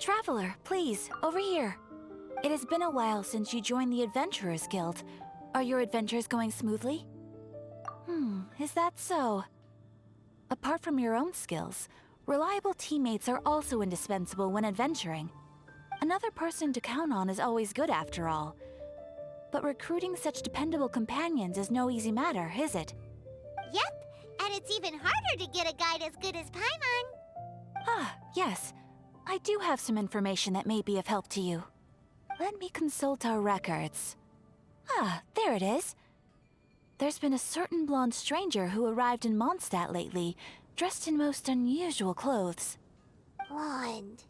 Traveler, please, over here. It has been a while since you joined the Adventurers Guild. Are your adventures going smoothly? Is that so? Apart from your own skills, reliable teammates are also indispensable when adventuring. Another person to count on is always good after all. But recruiting such dependable companions is no easy matter, is it? Yep, and it's even harder to get a guide as good as Paimon. Ah, yes. I do have some information that may be of help to you. Let me consult our records. Ah, there it is. There's been a certain blonde stranger who arrived in Mondstadt lately, dressed in most unusual clothes. Blonde.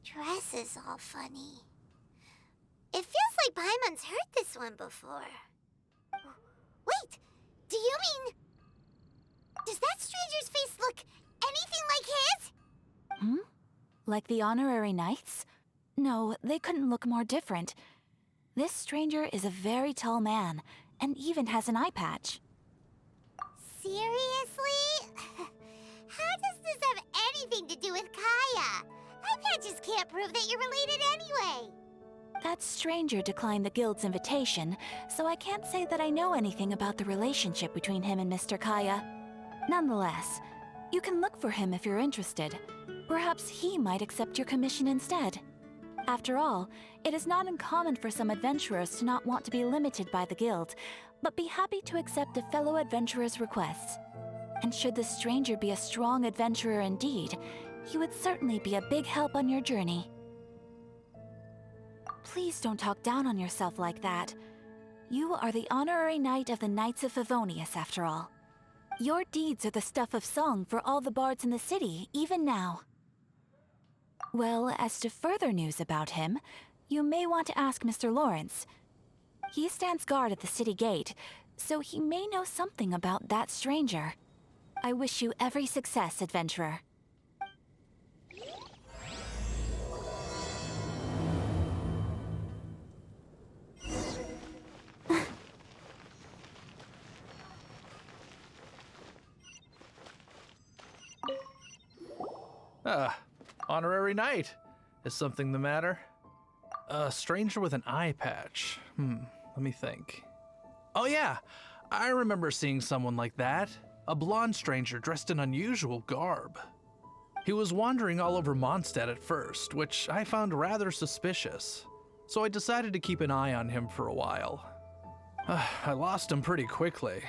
Dress is all funny. It feels like Paimon's heard this one before. Wait, do you mean... Does that stranger's face look anything like his? Like the honorary knights? No, they couldn't look more different. This stranger is a very tall man, and even has an eye patch. Seriously? How does this have anything to do with Kaya? Eye patches can't prove that you're related anyway. That stranger declined the guild's invitation, so I can't say that I know anything about the relationship between him and Mr. Kaya. Nonetheless, you can look for him if you're interested. Perhaps he might accept your commission instead. After all, it is not uncommon for some adventurers to not want to be limited by the guild, but be happy to accept a fellow adventurer's requests. And should the stranger be a strong adventurer indeed, he would certainly be a big help on your journey. Please don't talk down on yourself like that. You are the honorary knight of the Knights of Favonius, after all. Your deeds are the stuff of song for all the bards in the city, even now. Well, as to further news about him, you may want to ask Mr. Lawrence. He stands guard at the city gate, so he may know something about that stranger. I wish you every success, adventurer. Honorary knight. Is something the matter? A stranger with an eye patch. Let me think. Oh yeah, I remember seeing someone like that. A blonde stranger dressed in unusual garb. He was wandering all over Mondstadt at first, which I found rather suspicious. So I decided to keep an eye on him for a while. I lost him pretty quickly.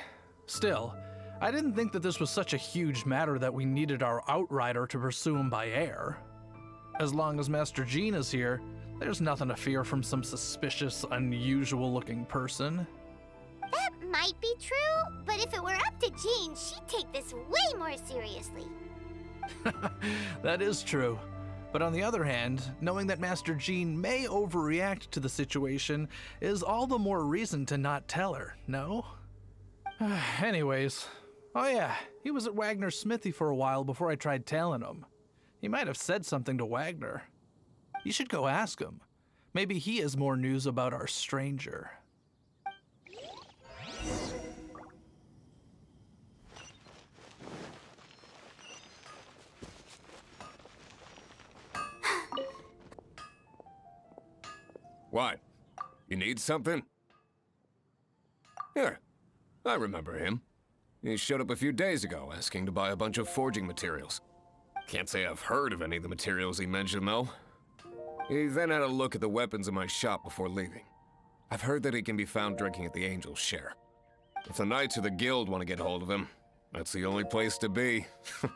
Still, I didn't think that this was such a huge matter that we needed our outrider to pursue him by air. As long as Master Jean is here, there's nothing to fear from some suspicious, unusual-looking person. That might be true, but if it were up to Jean, she'd take this way more seriously. That is true. But on the other hand, knowing that Master Jean may overreact to the situation is all the more reason to not tell her, no? Anyways, oh yeah, he was at Wagner's smithy for a while before I tried tailing him. He might have said something to Wagner. You should go ask him. Maybe he has more news about our stranger. What? You need something? Here, I remember him. He showed up a few days ago asking to buy a bunch of forging materials. Can't say I've heard of any of the materials he mentioned, though. He then had a look at the weapons in my shop before leaving. I've heard that he can be found drinking at the Angel's Share. If the Knights of the Guild want to get hold of him, that's the only place to be. The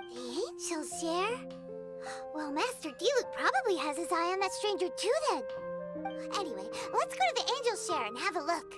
Angel's Share? Well, Master Diluc probably has his eye on that stranger too then. Anyway, let's go to the Angel's Share and have a look.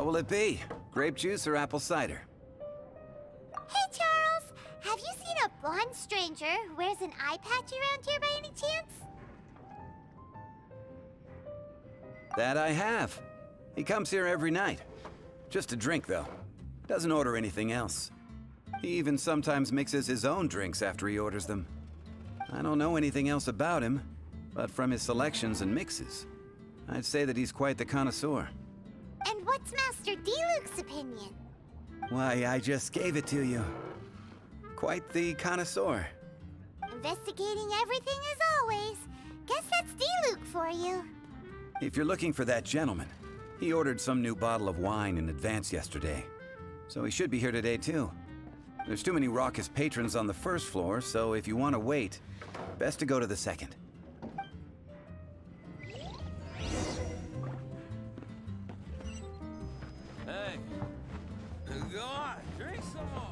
What will it be? Grape juice or apple cider? Hey, Charles! Have you seen a blonde stranger who wears an eye patch around here by any chance? That I have. He comes here every night. Just to drink, though. Doesn't order anything else. He even sometimes mixes his own drinks after he orders them. I don't know anything else about him, but from his selections and mixes, I'd say that he's quite the connoisseur. And what's Master D-Luke's opinion? Why, I just gave it to you. Quite the connoisseur. Investigating everything as always. Guess that's D-Luke for you. If you're looking for that gentleman, he ordered some new bottle of wine in advance yesterday. So he should be here today, too. There's too many raucous patrons on the first floor, so if you want to wait, best to go to the second. Hey, go on, drink some more.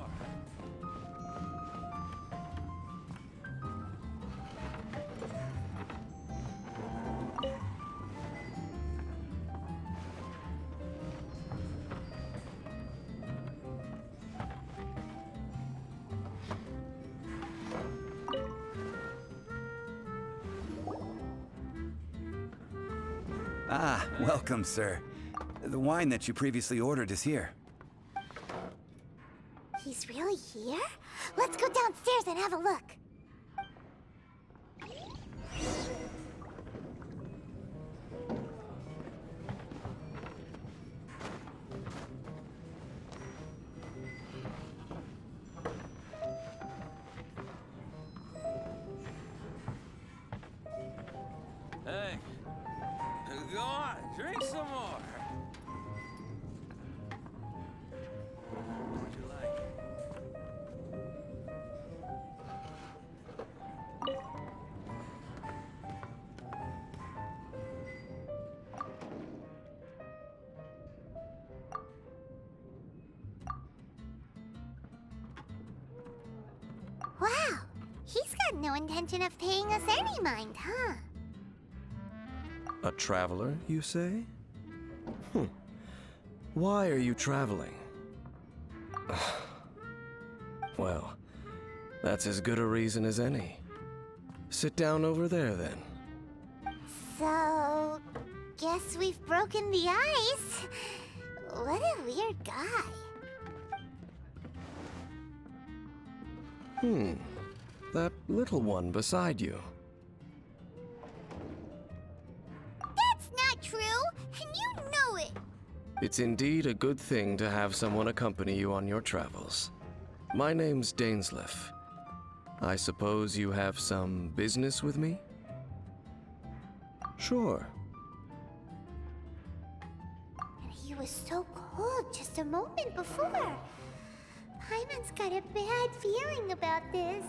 Ah, welcome, sir. The wine that you previously ordered is here. He's really here? Let's go downstairs and have a look. Hey, go on, drink some more. What'd you like? Wow, he's got no intention of paying us any mind, huh? A traveler, you say? Why are you traveling? Well, that's as good a reason as any. Sit down over there, then. So, guess we've broken the ice. What a weird guy. That little one beside you. That's not true, and you know it. It's indeed a good thing to have someone accompany you on your travels. My name's Dainsleif. I suppose you have some business with me? Sure. And he was so cold just a moment before. Paimon's got a bad feeling about this.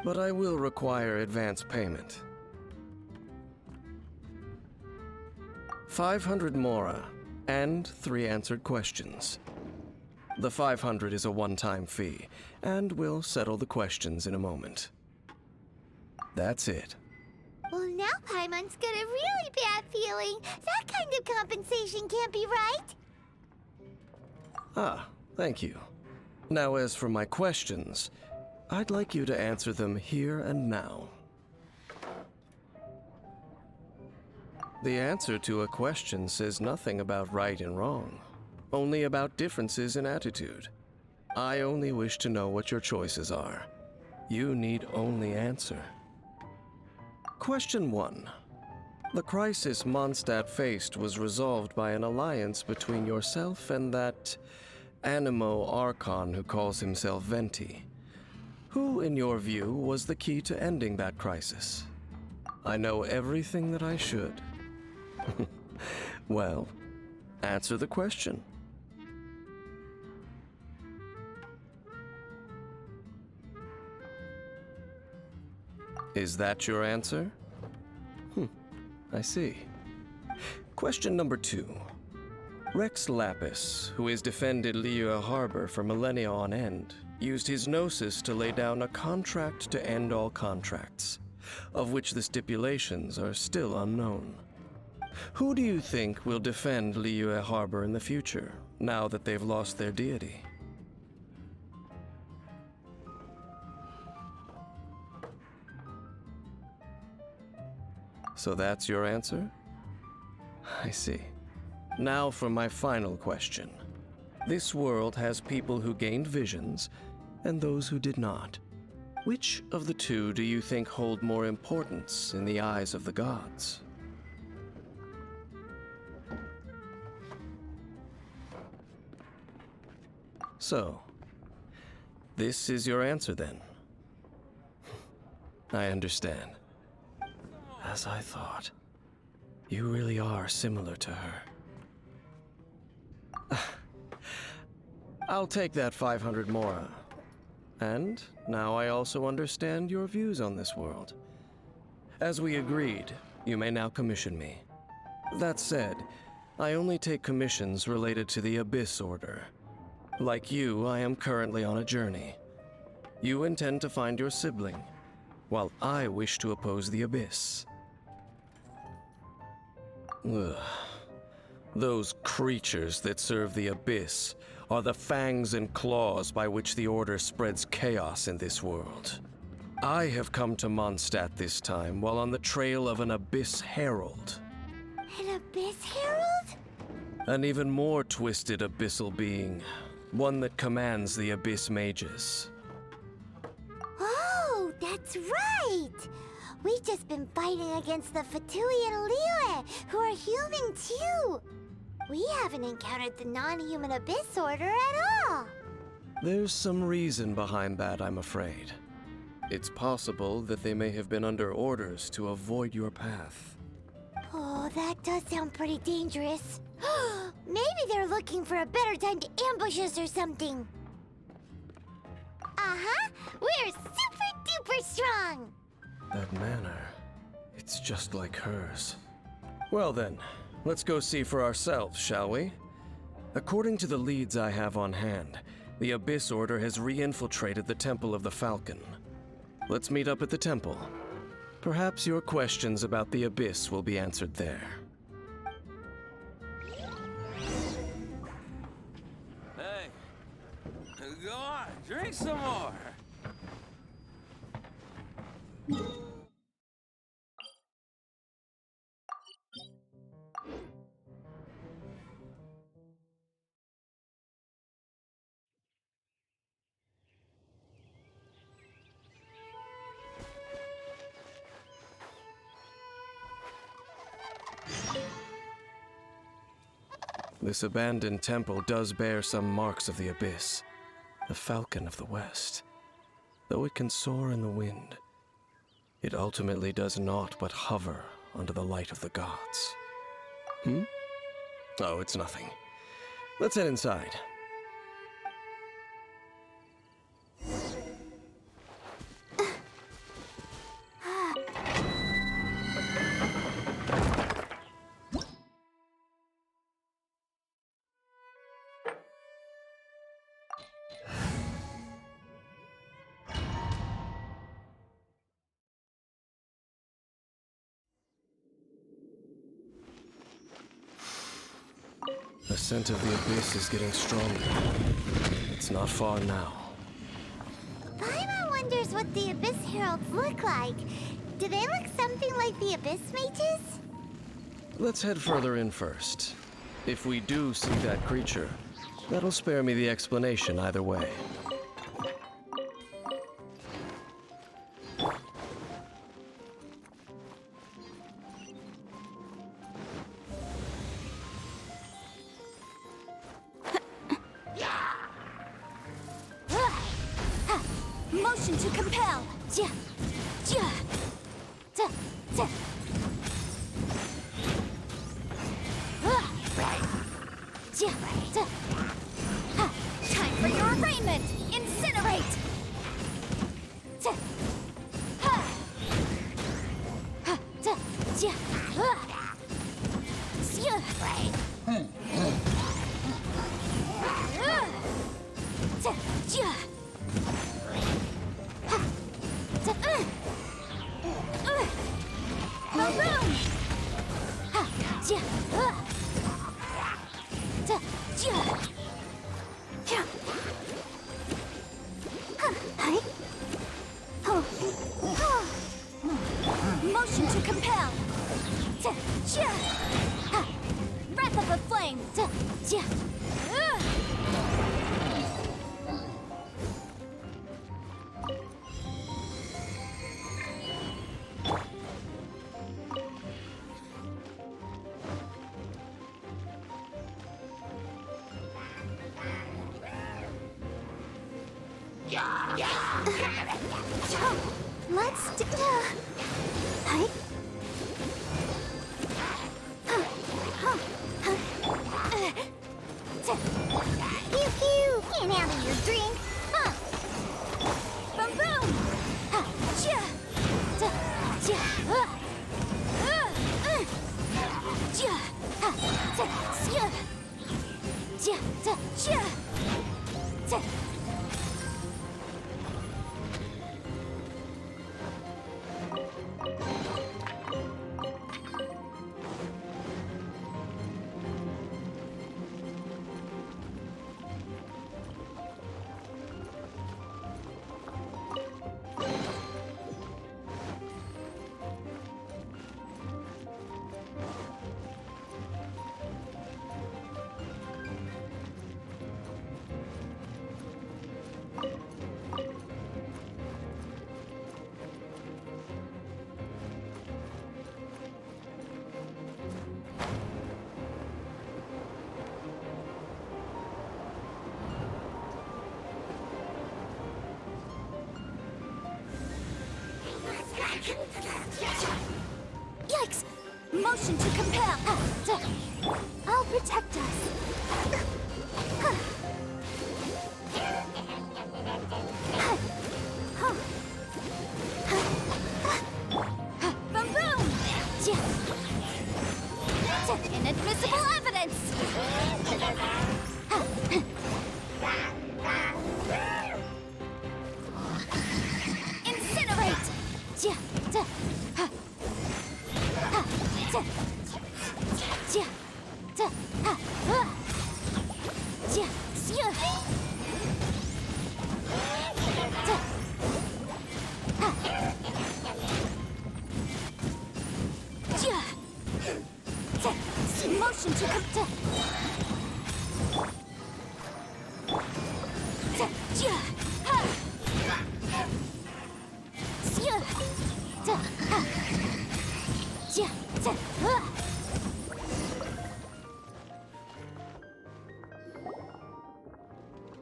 But I will require advance payment. 500 mora, and 3 answered questions. The 500 is a one-time fee, and we'll settle the questions in a moment. That's it. Well, now Paimon's got a really bad feeling. That kind of compensation can't be right. Ah, thank you. Now, as for my questions, I'd like you to answer them here and now. The answer to a question says nothing about right and wrong, only about differences in attitude. I only wish to know what your choices are. You need only answer. Question 1. The crisis Mondstadt faced was resolved by an alliance between yourself and that Animo Archon who calls himself Venti. Who, in your view, was the key to ending that crisis? I know everything that I should. Well, answer the question. Is that your answer? I see. Question number 2. Rex Lapis, who has defended Liyue Harbor for millennia on end, used his gnosis to lay down a contract to end all contracts, of which the stipulations are still unknown. Who do you think will defend Liyue Harbor in the future, now that they've lost their deity? So that's your answer? I see. Now for my final question. This world has people who gained visions, and those who did not. Which of the two do you think hold more importance in the eyes of the gods? So, this is your answer then? I understand. As I thought. You really are similar to her. I'll take that 500 mora. And now I also understand your views on this world. As we agreed, you may now commission me. That said, I only take commissions related to the Abyss Order. Like you, I am currently on a journey. You intend to find your sibling, while I wish to oppose the Abyss. Ugh. Those creatures that serve the Abyss are the fangs and claws by which the Order spreads chaos in this world. I have come to Mondstadt this time while on the trail of an Abyss Herald. An Abyss Herald? An even more twisted abyssal being. One that commands the Abyss Mages. Oh, that's right! We've just been fighting against the Fatui and Liyue, who are human too! We haven't encountered the non-human Abyss Order at all! There's some reason behind that, I'm afraid. It's possible that they may have been under orders to avoid your path. Oh, that does sound pretty dangerous. Maybe they're looking for a better time to ambush us or something. Uh-huh! We're super-duper strong! That manner, it's just like hers. Well then, let's go see for ourselves, shall we? According to the leads I have on hand, the Abyss Order has re-infiltrated the Temple of the Falcon. Let's meet up at the temple. Perhaps your questions about the Abyss will be answered there. Hey, go on, drink some more. This abandoned temple does bear some marks of the Abyss, the Falcon of the West. Though it can soar in the wind, it ultimately does naught but hover under the light of the gods. Oh, it's nothing. Let's head inside. The scent of the Abyss is getting stronger. It's not far now. Paimon wonders what the Abyss Heralds look like. Do they look something like the Abyss Mages? Let's head further in first. If we do see that creature, that'll spare me the explanation either way. Motion to compel! Ja! Ja! Ta! Ta! Ja! Ta! Ha! Time for your arraignment! Incinerate! Ta! Ha! Ha! Ta! Ja! Ha! Ja! Ta! Ja! Maroon! Ha! Motion to compel. Breath of the flame. Let's do. Hi. Pew pew! Can't handle your drink. Boom boom! Yikes! Motion to compel. I'll protect us. Boom boom! Inadmissible evidence! Incinerate! Motion to come.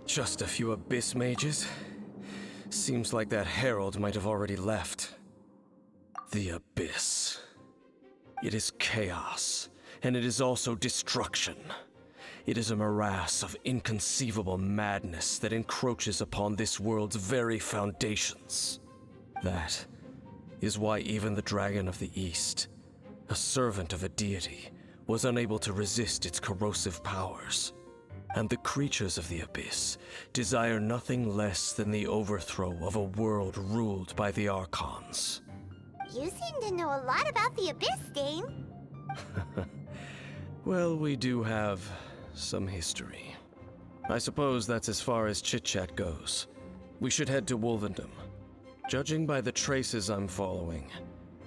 Just a few Abyss mages? Seems like that herald might have already left. The Abyss. It is chaos, and it is also destruction. It is a morass of inconceivable madness that encroaches upon this world's very foundations. That is why even the Dragon of the East, a servant of a deity, was unable to resist its corrosive powers. And the creatures of the Abyss desire nothing less than the overthrow of a world ruled by the Archons. You seem to know a lot about the Abyss, Dame. Well, we do have some history. I suppose that's as far as chit-chat goes. We should head to Wolvendom. Judging by the traces I'm following,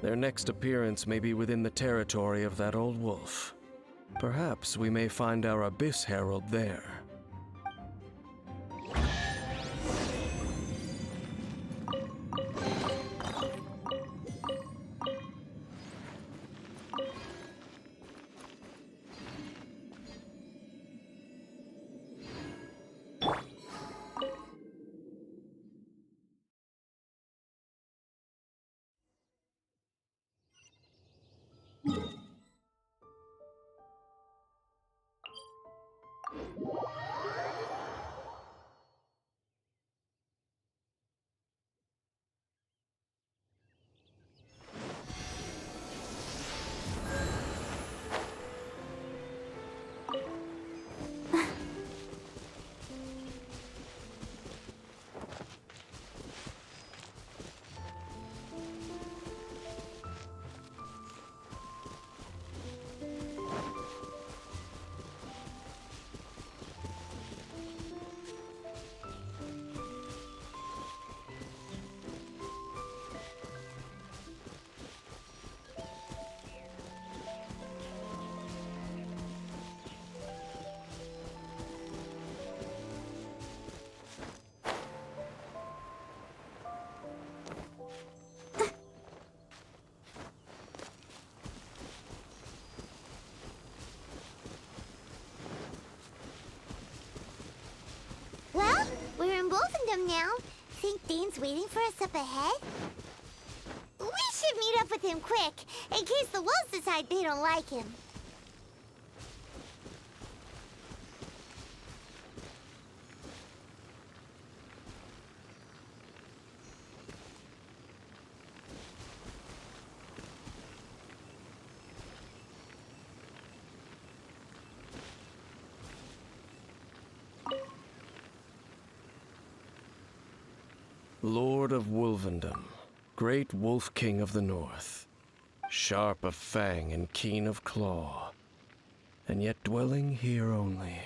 their next appearance may be within the territory of that old wolf. Perhaps we may find our Abyss Herald there. Wolfendom now. Think Dane's waiting for us up ahead? We should meet up with him quick, in case the wolves decide they don't like him. Lord of Wolvendom, great Wolf King of the North, sharp of fang and keen of claw, and yet dwelling here only.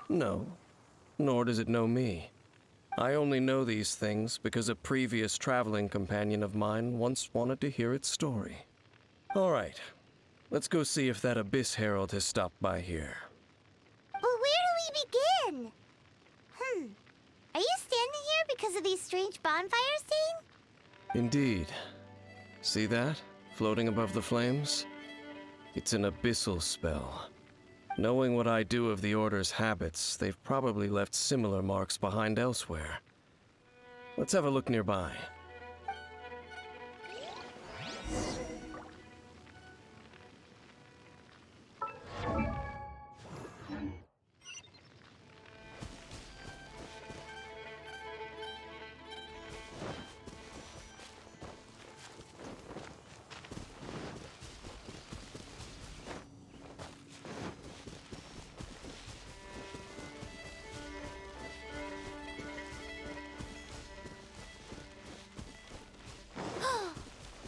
No, nor does it know me. I only know these things because a previous traveling companion of mine once wanted to hear its story. All right, let's go see if that Abyss Herald has stopped by here. But where do we begin? Are you standing here because of these strange bonfires, Dane? Indeed. See that, floating above the flames? It's an abyssal spell. Knowing what I do of the Order's habits, they've probably left similar marks behind elsewhere. Let's have a look nearby.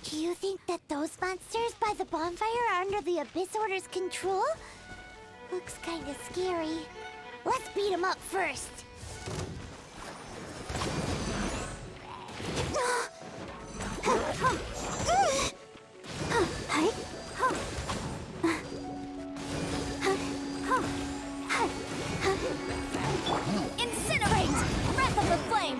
Do you think that those monsters by the bonfire are under the Abyss Order's control? Looks kinda scary. Let's beat them up first. Incinerate! Breath of the flame!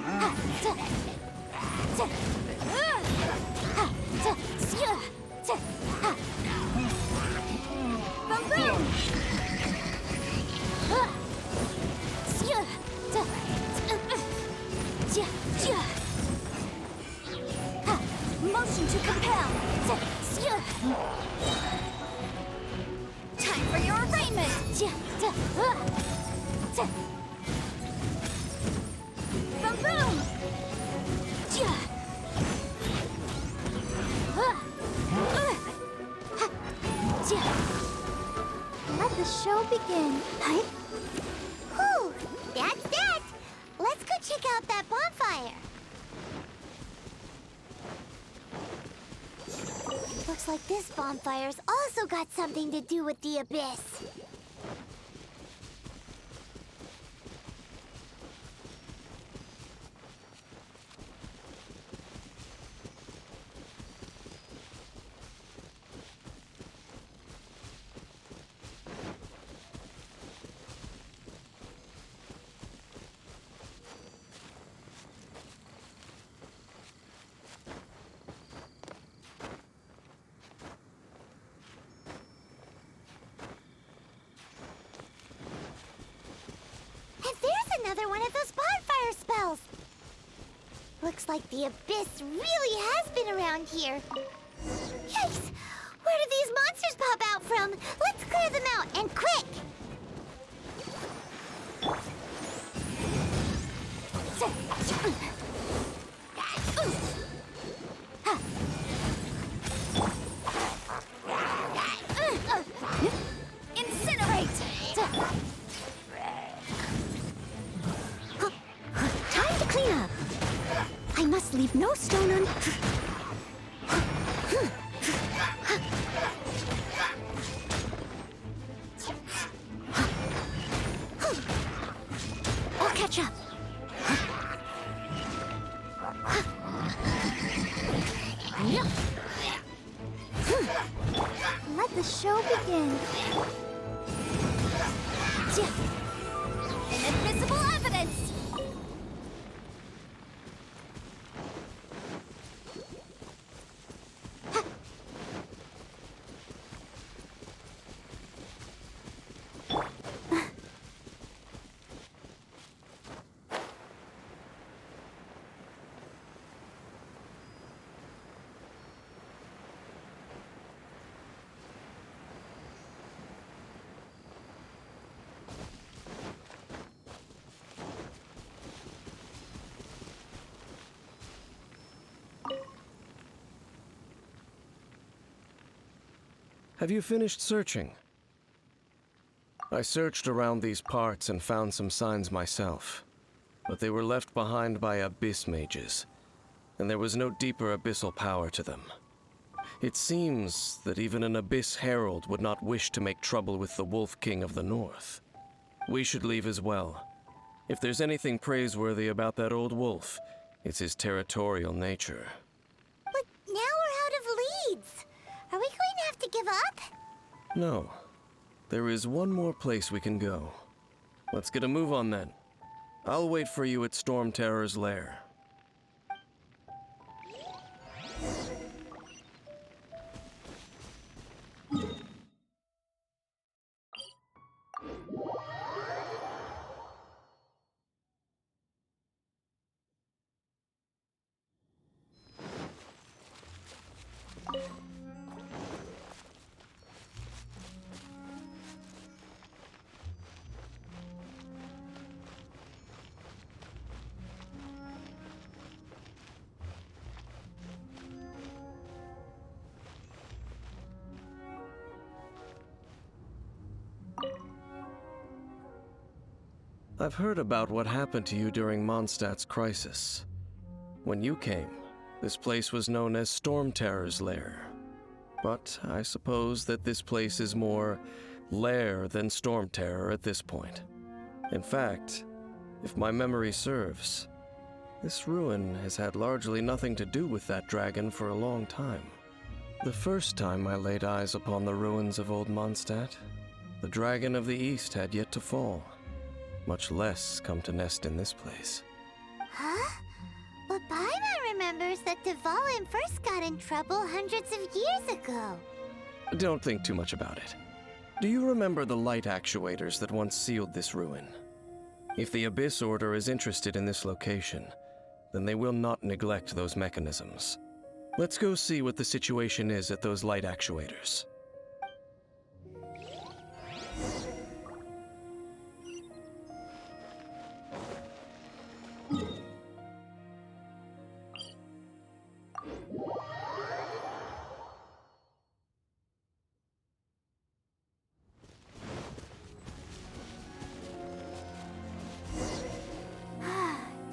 Boom boom! Motion to compel! Time for your arraignment! Boom boom! Let the show begin. Whew, that's that. Let's go check out that bonfire. Looks like this bonfire's also got something to do with the Abyss. Another one of those bonfire spells. Looks like the Abyss really has been around here. Yikes! Where did these monsters pop out from? Let's clear them out, and quick! Incinerate! Time to clean up. I must leave no stone un... I'll catch up. Let the show begin. Inadmissible evidence! Have you finished searching? I searched around these parts and found some signs myself, but they were left behind by abyss mages, and there was no deeper abyssal power to them. It seems that even an abyss herald would not wish to make trouble with the Wolf King of the North. We should leave as well. If there's anything praiseworthy about that old wolf, it's his territorial nature. But now we're out of leads. Are we going to have to give up? No. There is one more place we can go. Let's get a move on then. I'll wait for you at Storm Terror's lair. I've heard about what happened to you during Mondstadt's crisis. When you came, this place was known as Storm Terror's lair. But I suppose that this place is more lair than Storm Terror at this point. In fact, if my memory serves, this ruin has had largely nothing to do with that dragon for a long time. The first time I laid eyes upon the ruins of old Mondstadt, the dragon of the East had yet to fall, much less come to nest in this place. Huh? But Paimon remembers that Dvalin first got in trouble hundreds of years ago. Don't think too much about it. Do you remember the light actuators that once sealed this ruin? If the Abyss Order is interested in this location, then they will not neglect those mechanisms. Let's go see what the situation is at those light actuators.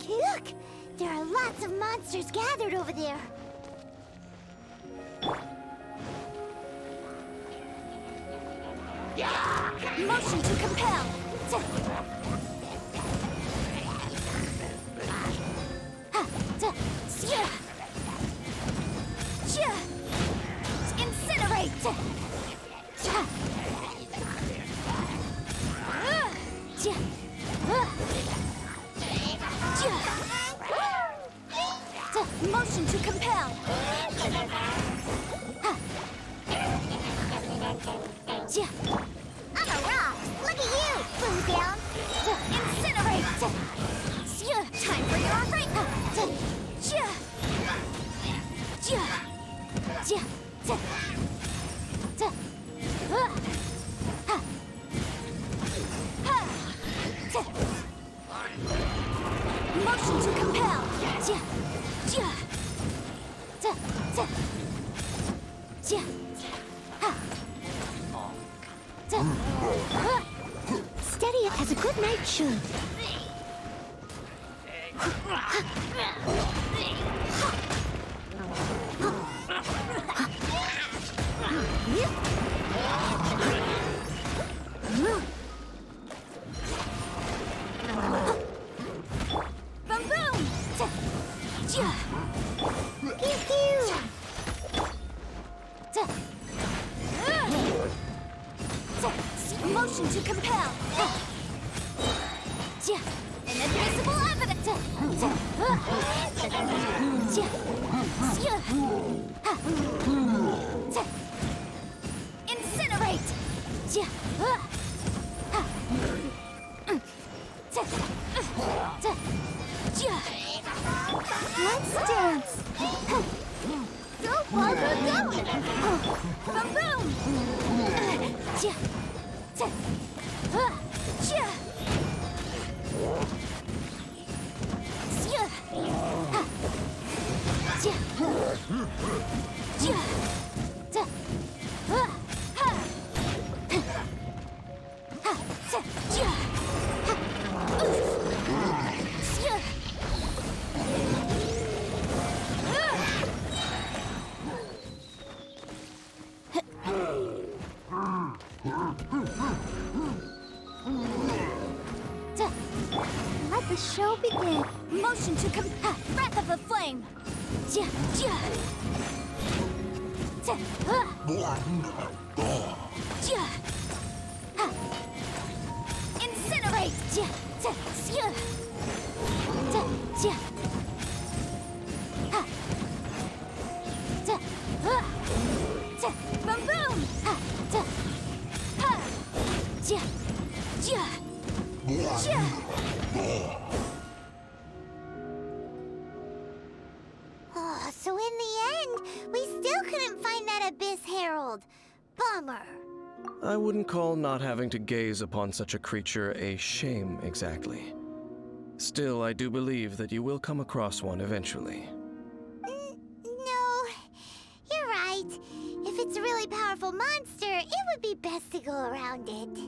Look! There are lots of monsters gathered over there. Motion to compel! Incinerate! Motion to compel! I'm a rock! Look at you! Boom down! Incinerate! Time for your ring! Motion to compel! Steady it has a good night shoot. Boom boom! Pew pew! Motion to compel! Inadmissible evidence! Incinerate! Let's dance! Go, Barbara, go! Boom boom! the show begin. Motion to Breath of the Flame! Ja, ja. Ta, ja. Ha. Incinerate! Ja, ta, ja. Ta, ja. Ha. Ta, ta. Boom, boom! Ha, ta. Ha. Ja, ja. Ja. Oh, so in the end, we still couldn't find that Abyss Herald. Bummer. I wouldn't call not having to gaze upon such a creature a shame exactly. Still, I do believe that you will come across one eventually. No, you're right. If it's a really powerful monster, it would be best to go around it.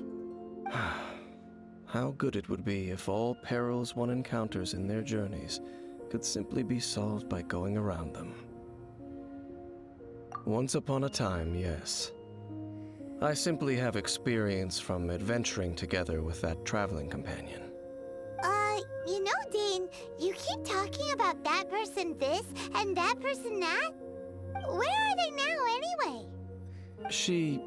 How good it would be if all perils one encounters in their journeys could simply be solved by going around them. Once upon a time, yes. I simply have experience from adventuring together with that traveling companion. You know, Dane, you keep talking about that person this and that person that. Where are they now, anyway? She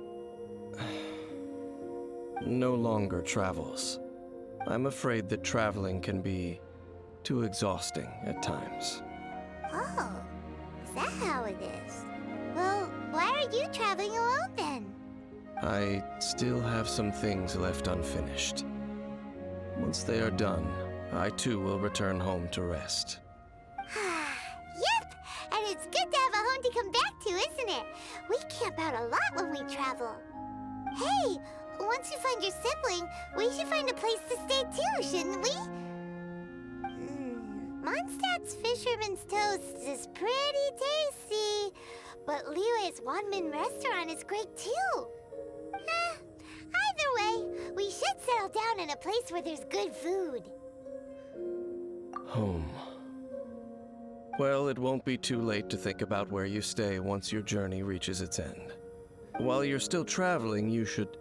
no longer travels. I'm afraid that traveling can be too exhausting at times. Oh, is that how it is? Well, why are you traveling alone then? I still have some things left unfinished. Once they are done, I too will return home to rest. Yep, and it's good to have a home to come back to, isn't it? We camp out a lot when we travel. Hey, once you find your sibling, we should find a place to stay too, shouldn't we? Mondstadt's Fisherman's Toast is pretty tasty, but Liyue's Wanmin restaurant is great too. Either way, we should settle down in a place where there's good food. Home. Well, it won't be too late to think about where you stay once your journey reaches its end. While you're still traveling, you should...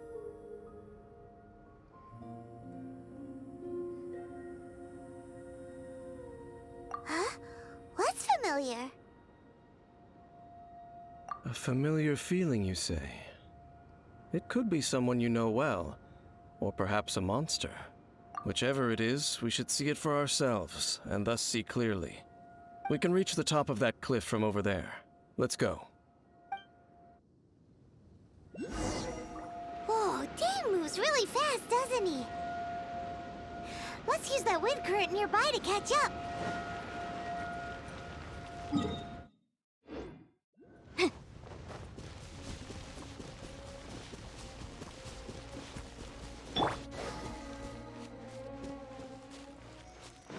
Huh? What's familiar? A familiar feeling, you say? It could be someone you know well, or perhaps a monster. Whichever it is, we should see it for ourselves, and thus see clearly. We can reach the top of that cliff from over there. Let's go. Whoa, Dane moves really fast, doesn't he? Let's use that wind current nearby to catch up.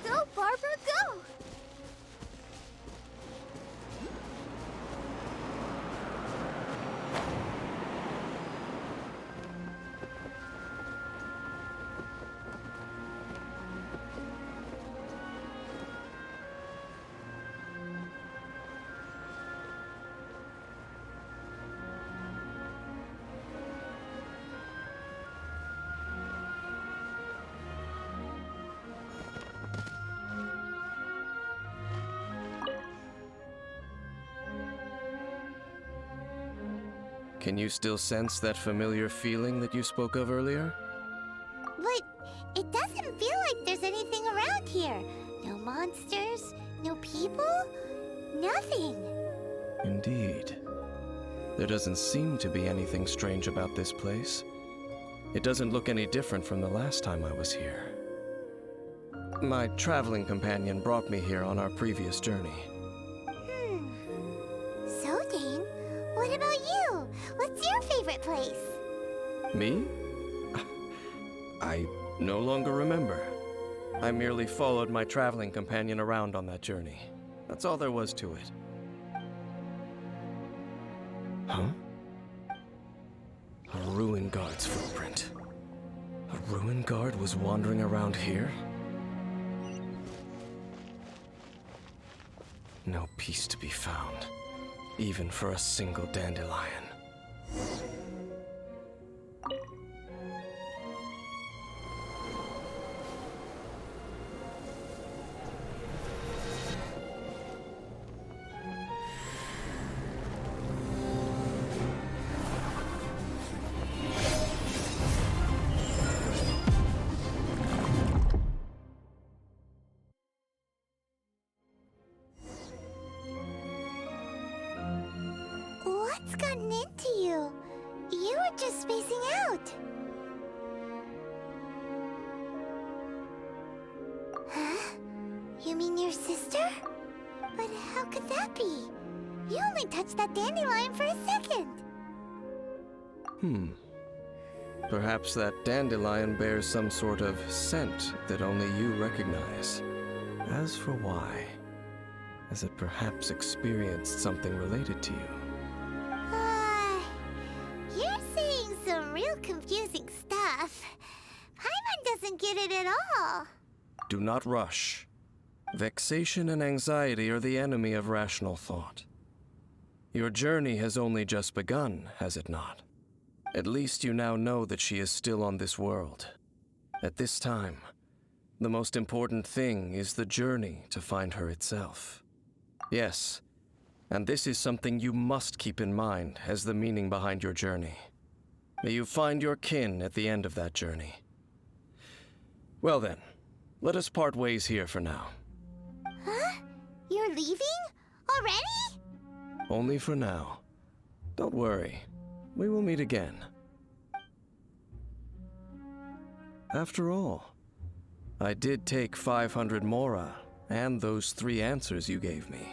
Go, Barbara, go! Can you still sense that familiar feeling that you spoke of earlier? But it doesn't feel like there's anything around here. No monsters, no people, nothing. Indeed. There doesn't seem to be anything strange about this place. It doesn't look any different from the last time I was here. My traveling companion brought me here on our previous journey. So, Dane, what about you? What's your favorite place? Me? I no longer remember. I merely followed my traveling companion around on that journey. That's all there was to it. Huh? A ruin guard's footprint. A ruin guard was wandering around here? No peace to be found, even for a single dandelion. What's gotten into you? You were just spacing out. Huh? You mean your sister? But how could that be? You only touched that dandelion for a second. Perhaps that dandelion bears some sort of scent that only you recognize. As for why, has it perhaps experienced something related to you? You're saying some real confusing stuff. Paimon doesn't get it at all. Do not rush. Vexation and anxiety are the enemy of rational thought. Your journey has only just begun, has it not? At least you now know that she is still on this world. At this time, the most important thing is the journey to find her itself. Yes, and this is something you must keep in mind as the meaning behind your journey. May you find your kin at the end of that journey. Well then, let us part ways here for now. Huh? You're leaving? Already? Only for now. Don't worry. We will meet again. After all, I did take 500 mora and those 3 answers you gave me.